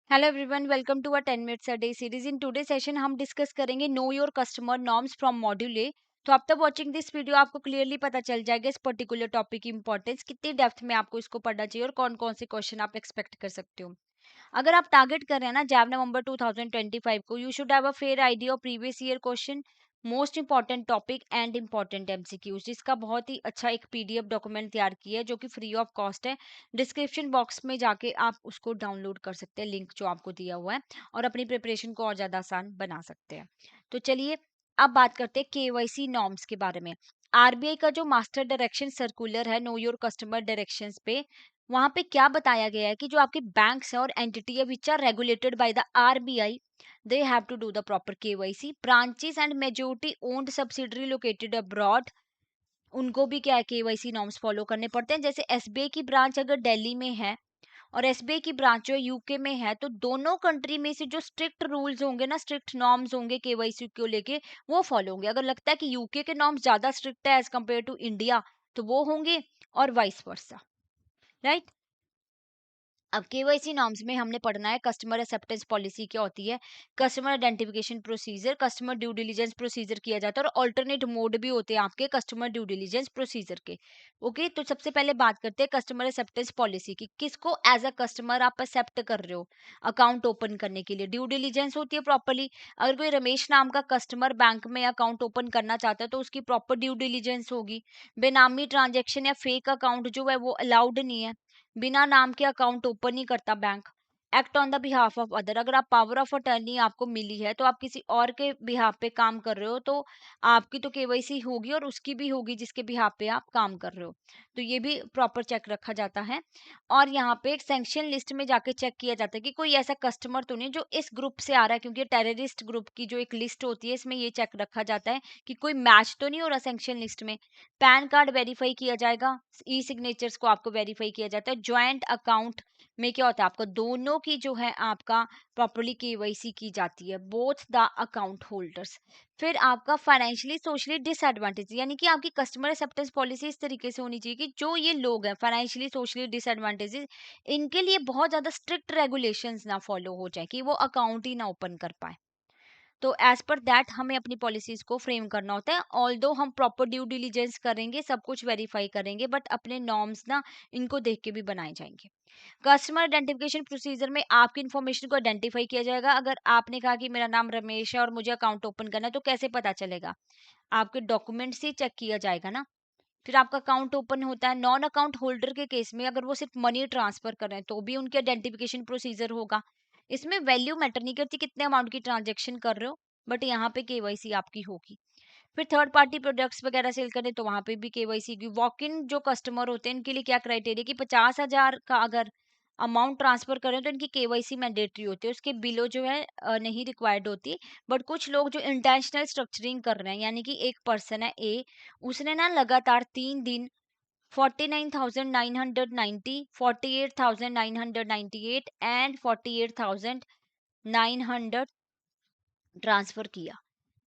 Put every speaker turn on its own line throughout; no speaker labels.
Hello everyone, welcome to a 10 minutes a day series. In today session हम discuss करेंगे know your customer norms from module A. तो after watching this video आपको clearly पता चल जाएगा इस particular topic की इंपॉर्टेंस, कितनी डेप्थ में आपको इसको पढ़ना चाहिए और कौन कौन से क्वेश्चन आप एक्सपेक्ट कर सकते हो। अगर आप टारगेट कर रहे हैं ना जैव नवंबर 2025 को, you should have a fair idea of previous year question, most important topic and important MCQs, जिसका बहुत ही अच्छा एक पीडीएफ डॉक्यूमेंट तैयार किया है जो कि फ्री ऑफ कॉस्ट है। डिस्क्रिप्शन बॉक्स में जाके आप उसको डाउनलोड कर सकते हैं, लिंक जो आपको दिया हुआ है, और अपनी प्रिपरेशन को और ज्यादा आसान बना सकते हैं। तो चलिए अब बात करते हैं केवाईसी नॉर्म्स के बारे में। आरबीआई का जो मास्टर डायरेक्शन सर्कुलर है नो योर कस्टमर डायरेक्शंस पे, वहां पे क्या बताया गया है कि जो आपके बैंक्स है और एंटिटी है which are regulated by the RBI, they have to do the proper KYC. Branches and majority owned subsidiary located abroad, उनको भी क्या है केवाईसी नॉर्म्स फॉलो करने पड़ते हैं। जैसे एसबीआई की ब्रांच अगर दिल्ली में है और एसबीआई की ब्रांच जो यूके में है, तो दोनों कंट्री में से जो स्ट्रिक्ट रूल्स होंगे ना, स्ट्रिक्ट नॉर्म्स होंगे केवाईसी को लेके, वो फॉलो होंगे। अगर लगता है कि यूके के नॉर्म्स ज्यादा स्ट्रिक्ट है एज कम्पेयर टू इंडिया, तो वो होंगे, और वाइस वर्सा, राइट। अब केवाईसी नॉर्म्स में हमने पढ़ना है कस्टमर एक्सेप्टेंस पॉलिसी क्या होती है, customer identification procedure, customer due diligence procedure किया जाता है, और ऑल्टरनेट मोड भी होते हैं आपके कस्टमर ड्यू डिलीजेंस प्रोसीजर के। ओके, तो सबसे पहले बात करते हैं कस्टमर एक्सेप्टेंस पॉलिसी की। किसको एज अ कस्टमर आप एक्सेप्ट कर रहे हो अकाउंट ओपन करने के लिए? ड्यू डिलीजेंस होती है प्रॉपरली। अगर कोई रमेश नाम का कस्टमर बैंक में अकाउंट ओपन करना चाहता है तो उसकी प्रॉपर ड्यू डिलीजेंस होगी। बेनामी ट्रांजेक्शन या फेक अकाउंट जो है वो अलाउड नहीं है, बिना नाम के अकाउंट ओपन नहीं करता bank. Act on the behalf of other, अगर आप पावर ऑफ अटर्नी आपको मिली है तो आप किसी और के बिहाफ पे काम कर रहे हो, तो आपकी तो केवाईसी होगी और उसकी भी होगी जिसके बिहाफ पे आप काम कर रहे हो। तो ये भी प्रॉपर चेक रखा जाता है। और यहाँ पे एक सैंक्शन लिस्ट में जाके चेक किया जाता है कि कोई ऐसा कस्टमर तो नहीं जो इस ग्रुप से आ रहा है, क्योंकि टेररिस्ट ग्रुप की जो एक लिस्ट होती है इसमें ये चेक रखा जाता है कि कोई मैच तो नहीं हो रहा सैंक्शन लिस्ट में। पैन कार्ड वेरीफाई किया जाएगा, ई सिग्नेचर्स को आपको वेरीफाई किया जाता है। ज्वाइंट अकाउंट में क्या होता है, आपको दोनों की जो है आपका प्रॉपर्ली केवाईसी की जाती है, बोथ द अकाउंट होल्डर्स। फिर आपका फाइनेंशियली सोशली डिसएडवांटेज, यानी कि आपकी कस्टमर एक्सेप्टेंस पॉलिसी इस तरीके से होनी चाहिए कि जो ये लोग हैं फाइनेंशियली सोशली डिसएडवांटेजेस, इनके लिए बहुत ज्यादा स्ट्रिक्ट रेगुलेशंस ना फॉलो हो जाए कि वो अकाउंट ही ना ओपन कर पाए। तो एज पर दैट हमें अपनी पॉलिसीज को फ्रेम करना होता है। ऑल्दो हम प्रॉपर ड्यू डिलीजेंस करेंगे, सब कुछ वेरीफाई करेंगे, बट अपने नॉर्म्स ना इनको देख के भी बनाए जाएंगे। कस्टमर आइडेंटिफिकेशन प्रोसीजर में आपकी इन्फॉर्मेशन को आइडेंटिफाई किया जाएगा। अगर आपने कहा कि मेरा नाम रमेश है और मुझे अकाउंट ओपन करना है, तो कैसे पता चलेगा? आपके डॉक्यूमेंट्स ही चेक किया जाएगा ना। फिर आपका अकाउंट ओपन होता है। नॉन अकाउंट होल्डर के केस में अगर वो सिर्फ मनी ट्रांसफर कर रहे हैं तो भी उनके आइडेंटिफिकेशन प्रोसीजर होगा। इसमें वैल्यू मैटर नहीं करती कितने अमाउंट की ट्रांजेक्शन कर रहे हो, बट यहाँ पे केवाईसी आपकी होगी। फिर थर्ड पार्टी प्रोडक्ट्स वगैरह सेल करें तो वहां पे भी केवाईसी की। वॉक इन जो कस्टमर होते हैं इनके लिए क्या क्राइटेरिया कि 50,000 का अगर अमाउंट ट्रांसफर करें तो इनकी केवाईसी मैंडेटरी होती है, उसके बिलो जो है नहीं रिक्वायर्ड होती। बट कुछ लोग जो इंटेंशनल स्ट्रक्चरिंग कर रहे हैं, यानी कि एक पर्सन है ए, उसने ना लगातार 3 दिन 49,990, 48,998 एंड 48,900 ट्रांसफर किया।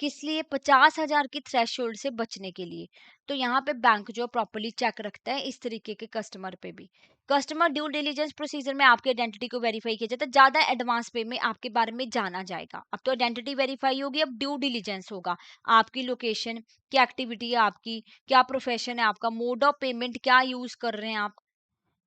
किस लिए? 50,000 की थ्रेशोल्ड से बचने के लिए। तो यहाँ पे बैंक जो प्रॉपर्ली चेक रखता है इस तरीके के कस्टमर पे भी। कस्टमर ड्यू डिलीजेंस प्रोसीजर में आपकी आइडेंटिटी को वेरीफाई किया जाता है। ज्यादा एडवांस पे में आपके बारे में जाना जाएगा। अब तो आइडेंटिटी वेरीफाई होगी, अब ड्यू डिलीजेंस होगा। आपकी लोकेशन, क्या एक्टिविटी है आपकी, क्या प्रोफेशन है आपका, मोड ऑफ पेमेंट क्या यूज कर रहे हैं आप,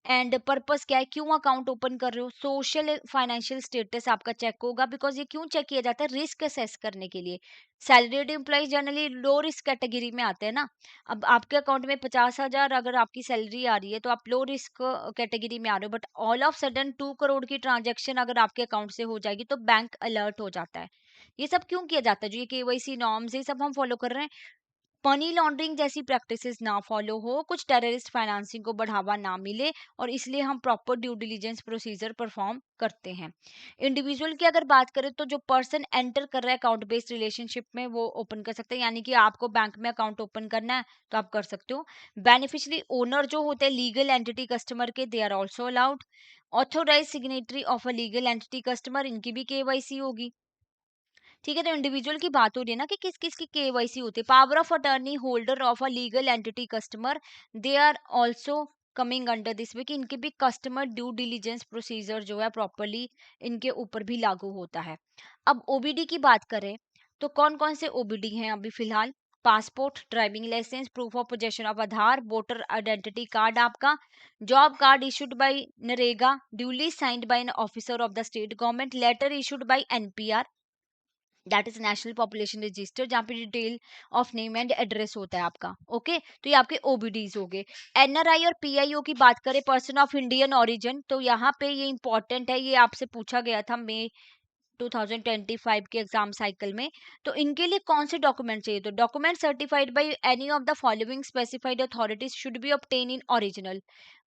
एंड पर्पस क्या है, क्यों अकाउंट ओपन कर रहे हो, सोशल फाइनेंशियल स्टेटस आपका चेक होगा। बिकॉज ये क्यों चेक किया जाता है? रिस्क असेस करने के लिए। Salaried employee generally low risk category में आते हैं ना। अब आपके अकाउंट में 50,000 अगर आपकी सैलरी आ रही है तो आप लो रिस्क कैटेगरी में आ रहे हो, but all of sudden 2 crore की ट्रांजेक्शन अगर आपके अकाउंट से हो जाएगी तो बैंक अलर्ट हो जाता है। ये सब क्यों किया जाता है? जो ये केवाईसी नॉर्म्स ये सब हम फॉलो कर रहे हैं, मनी लॉन्ड्रिंग जैसी प्रैक्टिसेस ना फॉलो हो, कुछ टेररिस्ट फाइनेंसिंग को बढ़ावा ना मिले, और इसलिए हम proper due diligence procedure perform करते हैं। इंडिविजुअल की अगर बात करें तो जो पर्सन एंटर कर रहा है अकाउंट बेस्ड रिलेशनशिप में वो ओपन कर सकते हैं, यानी कि आपको बैंक में अकाउंट ओपन करना है तो आप कर सकते हो। बेनिफिशियरी ओनर जो होते हैं लीगल एंटिटी कस्टमर के, they are also allowed. Authorise signatory of a legal entity customer, इनकी भी केवाईसी होगी। ठीक है, तो इंडिविजुअल की बात हो रही है ना कि किस किस की केवाईसी होती है। Power of attorney holder of a legal entity customer, they are also coming under this way कि इनके भी कस्टमर ड्यू डिलीजेंस प्रोसीजर जो है प्रॉपरली इनके ऊपर भी लागू होता है। अब ओबीडी की बात करें तो कौन कौन से ओबीडी हैं अभी फिलहाल? Passport, driving licence, proof of possession of Aadhaar, voter identity card आपका, job card issued by NREGA duly signed by an officer of the state government, letter issued by NPR that is national population register, जहाँ पे detail of name and address होता है आपका। Okay, तो ये आपके ओबीडीज हो गए। एनआरआई और पीआईओ की बात करें, पर्सन ऑफ इंडियन ओरिजिन, तो यहाँ पे ये इंपॉर्टेंट है, ये आपसे पूछा गया था मई 2025 के एग्जाम साइकिल में। तो इनके लिए कौन से डॉक्यूमेंट चाहिए? तो document certified by any of the following specified authorities should be obtain in original.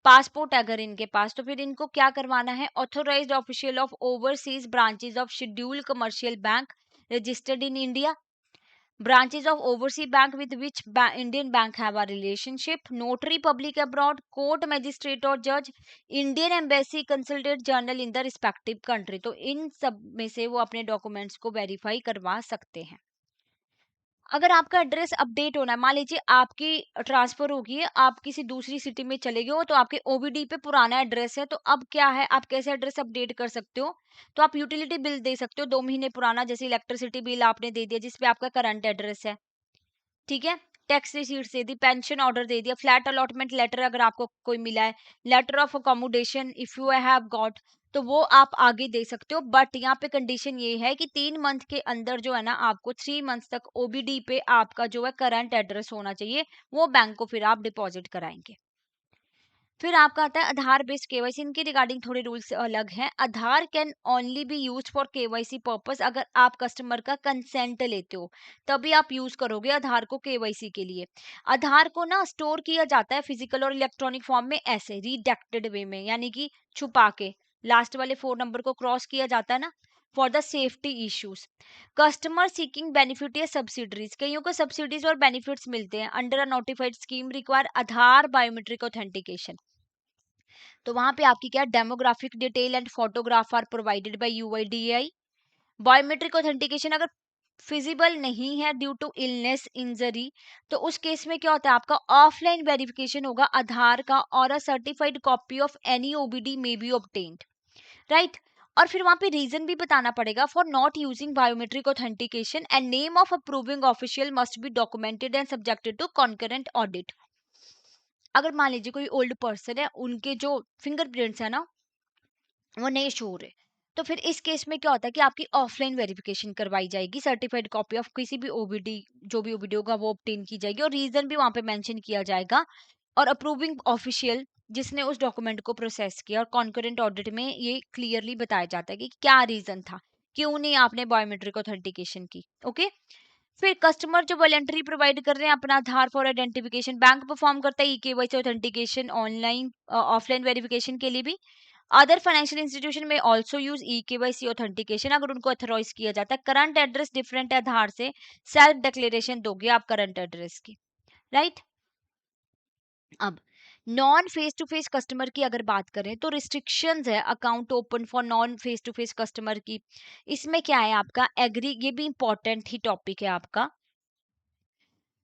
Passport अगर इनके पास, तो फिर इनको क्या करवाना है? Authorised official of overseas branches of scheduled commercial bank registered in India, branches of overseas bank with which Indian bank have a relationship, notary public abroad, court magistrate or judge, Indian embassy consulate journal in the respective country। तो इन सब में से वो अपने documents को verify करवा सकते हैं। अगर आपका एड्रेस अपडेट होना है, मान लीजिए आपकी ट्रांसफर होगी है, आप किसी दूसरी सिटी में चले गए हो, तो आपके ओबीडी पे पुराना एड्रेस है, तो अब क्या है, आप कैसे एड्रेस अपडेट कर सकते हो? तो आप यूटिलिटी बिल दे सकते हो 2 महीने पुराना, जैसे इलेक्ट्रिसिटी बिल आपने दे दिया जिसपे आपका करंट एड्रेस है, ठीक है। टैक्स रिसीट्स दे दी, पेंशन ऑर्डर दे दिया, फ्लैट अलॉटमेंट लेटर अगर आपको कोई मिला है, letter of accommodation if you have got, तो वो आप आगे दे सकते हो। बट यहाँ पे कंडीशन ये है कि 3 मंथ के अंदर जो है ना, आपको 3 मंथ तक ओबीडी पे आपका जो है करंट एड्रेस होना चाहिए, वो बैंक को फिर आप डिपॉजिट कराएंगे। फिर आपका आता है आधार बेस्ड केवाईसी। इनके रिगार्डिंग थोड़े रूल्स अलग हैं। Aadhaar can only be used for KYC purpose, अगर आप कस्टमर का कंसेंट लेते हो तभी आप यूज करोगे आधार को केवाईसी के लिए। आधार को ना स्टोर किया जाता है फिजिकल और इलेक्ट्रॉनिक फॉर्म में, ऐसे रिडेक्टेड वे में, यानी कि छुपा के लास्ट वाले 4 नंबर को क्रॉस किया जाता है ना, for the safety issues. Customer seeking benefit या सब्सिडीज, कईयों को सब्सिडीज और बेनिफिट्स मिलते हैं under a notified scheme require Aadhaar biometric authentication. तो वहां पे आपकी क्या, demographic detail and photograph are provided by UIDAI. Biometric authentication अगर फिजिबल नहीं है ड्यू टू इलनेस इंजरी, तो उस केस में क्या होता है, आपका ऑफलाइन वेरिफिकेशन होगा आधार का, और a certified copy of any OVD may be obtained, right. और फिर वहां पे रीजन भी बताना पड़ेगा for not using biometric authentication, and name of approving official must be documented and subjected to concurrent audit. अगर मान लीजिए कोई ओल्ड पर्सन है, उनके जो फिंगरप्रिंट्स है ना वो नहीं शो हो रहे, तो फिर इस केस में क्या होता है कि आपकी ऑफलाइन वेरिफिकेशन करवाई जाएगी, सर्टिफाइड कॉपी ऑफ किसी भी ओबीडी, जो भी ओबीडी होगा वो ऑब्टेन की जाएगी, और रीजन भी वहां पे मेंशन किया जाएगा, और अप्रूविंग ऑफिशियल जिसने उस डॉक्यूमेंट को प्रोसेस किया, और कॉन्करेंट ऑडिट में ये क्लियरली बताया जाता है कि क्या रीजन था, क्यों नहीं आपने बायोमेट्रिक ऑथेंटिकेशन की। ओके, फिर कस्टमर जो वॉलेंटरी प्रोवाइड कर रहे हैं अपना आधार फॉर आइडेंटिफिकेशन, बैंक परफॉर्म करता है e KYC authentication online offline verification के लिए भी। अदर फाइनेंशियल इंस्टीट्यूशन में also use e KYC authentication अगर उनको अथोराइज किया जाता है। करंट एड्रेस डिफरेंट है आधार से, सेल्फ डिक्लेरेशन दोगे आप करंट एड्रेस की, राइट। अब non face to face customer की अगर बात करें तो रिस्ट्रिक्शंस है account open for non face to face customer की। इसमें क्या है आपका एग्री, ये भी इंपॉर्टेंट ही टॉपिक है आपका।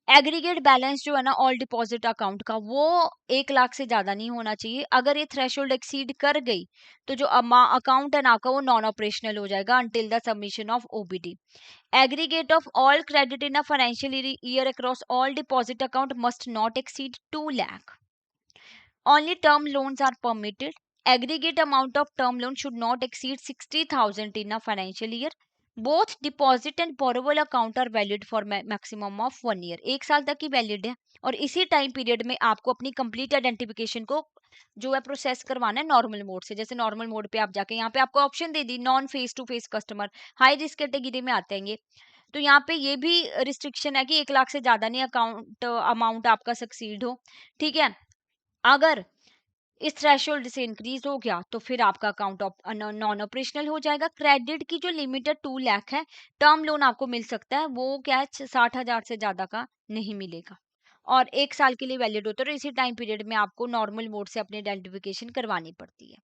एग्रीगेट बैलेंस जो है ना ऑल डिपॉजिट अकाउंट का, वो 1 लाख से ज्यादा नहीं होना चाहिए। अगर ये थ्रेशोल्ड एक्सीड कर गई तो जो अकाउंट है ना आपका वो नॉन ऑपरेशनल हो जाएगा until the submission of OBD. Aggregate of all credit in a financial year across all deposit account must not exceed 2 lakh. Only term loans are permitted. Aggregate amount of term loan should not exceed 60,000 in a financial year. Both deposit and borrower account are valid for maximum of 1 year. 1 साल तक ही valid है, और इसी time period में आपको अपनी complete identification को जो है प्रोसेस करवाना है नॉर्मल मोड से। जैसे नॉर्मल मोड पे आप जाके यहाँ पे आपको ऑप्शन दे दी non face to face customer, high risk category में आते हैं ये। तो यहाँ पे ये भी रिस्ट्रिक्शन है कि 1 लाख से ज्यादा नहीं अकाउंट अमाउंट आपका सक्सीड हो, ठीक है। अगर इस थ्रेशोल्ड से इंक्रीज हो गया तो फिर आपका अकाउंट नॉन ऑपरेशनल हो जाएगा। क्रेडिट की जो लिमिट है 2 लाख है। टर्म लोन आपको मिल सकता है, वो क्या है 60,000 से ज्यादा का नहीं मिलेगा, और 1 साल के लिए वैलिड होता है, और इसी टाइम पीरियड में आपको नॉर्मल मोड से अपनी आइडेंटिफिकेशन करवानी पड़ती है।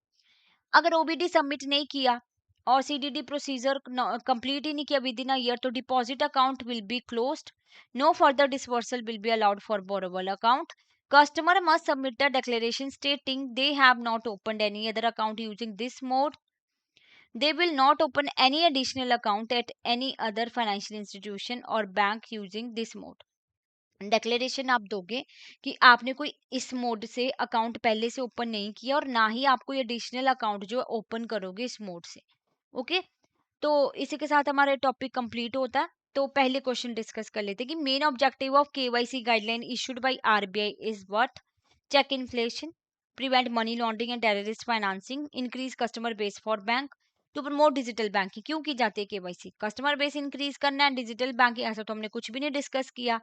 अगर ओबीडी सबमिट नहीं किया और सीडीडी प्रोसीजर कंप्लीट ही नहीं किया विद इन अ ईयर, तो deposit account will be closed, no further disbursal will be allowed for borrower account. Customer must submit a declaration stating they have not opened any other account using this mode. They will not open any additional account at any other financial institution or bank using this mode. Declaration आप दोगे कि आपने कोई इस mode से account पहले से open नहीं किया और ना ही आप कोई एडिशनल अकाउंट जो ओपन करोगे इस मोड से। ओके, तो इसी के साथ हमारा टॉपिक कंप्लीट होता है। तो पहले क्वेश्चन डिस्कस कर लेते हैं कि main objective of KYC guideline issued by RBI is what? Check inflation, prevent money laundering and terrorist financing, increase customer base for bank, to promote digital banking. क्यों की जाती है केवाईसी? कस्टमर बेस इंक्रीज करना है, digital banking ऐसा तो हमने कुछ भी नहीं डिस्कस किया,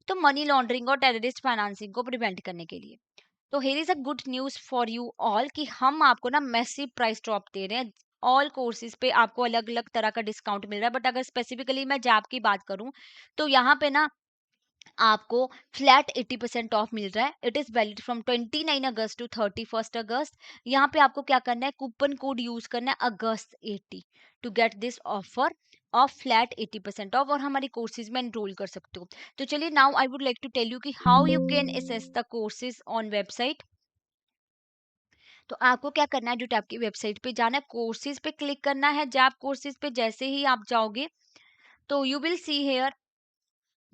तो मनी लॉन्ड्रिंग और टेररिस्ट फाइनेंसिंग को प्रिवेंट करने के लिए। तो here is a good news for you all कि हम आपको ना मैसिव प्राइस ड्रॉप दे रहे हैं। ऑल कोर्सेज पे आपको अलग अलग तरह का डिस्काउंट मिल रहा है, बट अगर स्पेसिफिकली मैं जैब की बात करूं तो यहाँ पे ना आपको फ्लैट 80% ऑफ मिल रहा है। It is valid from 29 August to 31 August. यहाँ पे आपको क्या करना है, कूपन कोड यूज करना है August 80 to get this offer of flat 80% off, और हमारी कोर्सेज में एनरोल कर सकते हो। तो चलिए now I would like to tell you कि how you can access the courses on website. तो आपको क्या करना है, जो टैब की वेबसाइट पे जाना है, कोर्सेज पे क्लिक करना है। जैब कोर्सेज पे जैसे ही आप जाओगे तो यू विल सी हेयर,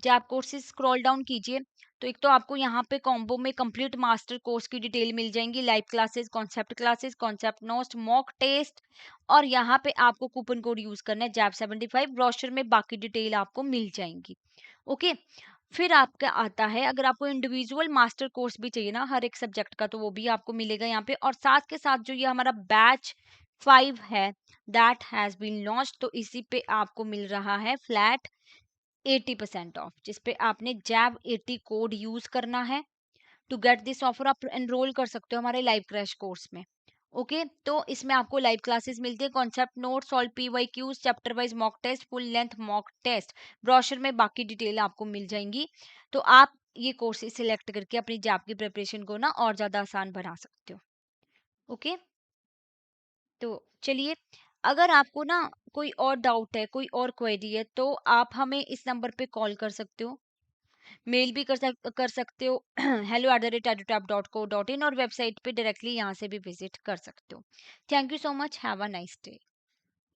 जब आप कोर्सेज स्क्रॉल डाउन कीजिए तो एक तो आपको यहाँ पे कॉम्बो में कंप्लीट मास्टर कोर्स की डिटेल मिल जाएंगी, live classes, concept notes, mock test, और यहाँ पे आपको कूपन कोड यूज करना है जैब 75। ब्रोशर में बाकी डिटेल आपको मिल जाएंगी। ओके, फिर आपका आता है, अगर आपको इंडिविजुअल मास्टर कोर्स भी चाहिए ना हर एक सब्जेक्ट का, तो वो भी आपको मिलेगा यहाँ पे। और साथ के साथ जो ये हमारा बैच 5 है दैट हैज बीन लॉन्च, तो इसी पे आपको मिल रहा है फ्लैट 80% ऑफ, जिस पे आपने जैब 80 कोड यूज करना है। टू गेट दिस ऑफर आप एनरोल कर सकते हो हमारे लाइव क्रैश कोर्स में। ओके, तो इसमें आपको लाइव क्लासेस मिलती है, concept note, solve PYQs, chapter wise mock test, full length mock test, brochure में बाकी डिटेल आपको मिल जाएंगी। तो आप ये कोर्सेज सिलेक्ट करके अपनी जैब की प्रिपरेशन को ना और ज्यादा आसान बना सकते हो। ओके, तो चलिए, अगर आपको ना कोई और डाउट है, कोई और क्वेरी है, तो आप हमें इस नंबर पे कॉल कर सकते हो, मेल भी कर सकते हो hello@edutap.co.in, और वेबसाइट पे डायरेक्टली यहाँ से भी विजिट कर सकते हो। Thank you so much, have a nice day.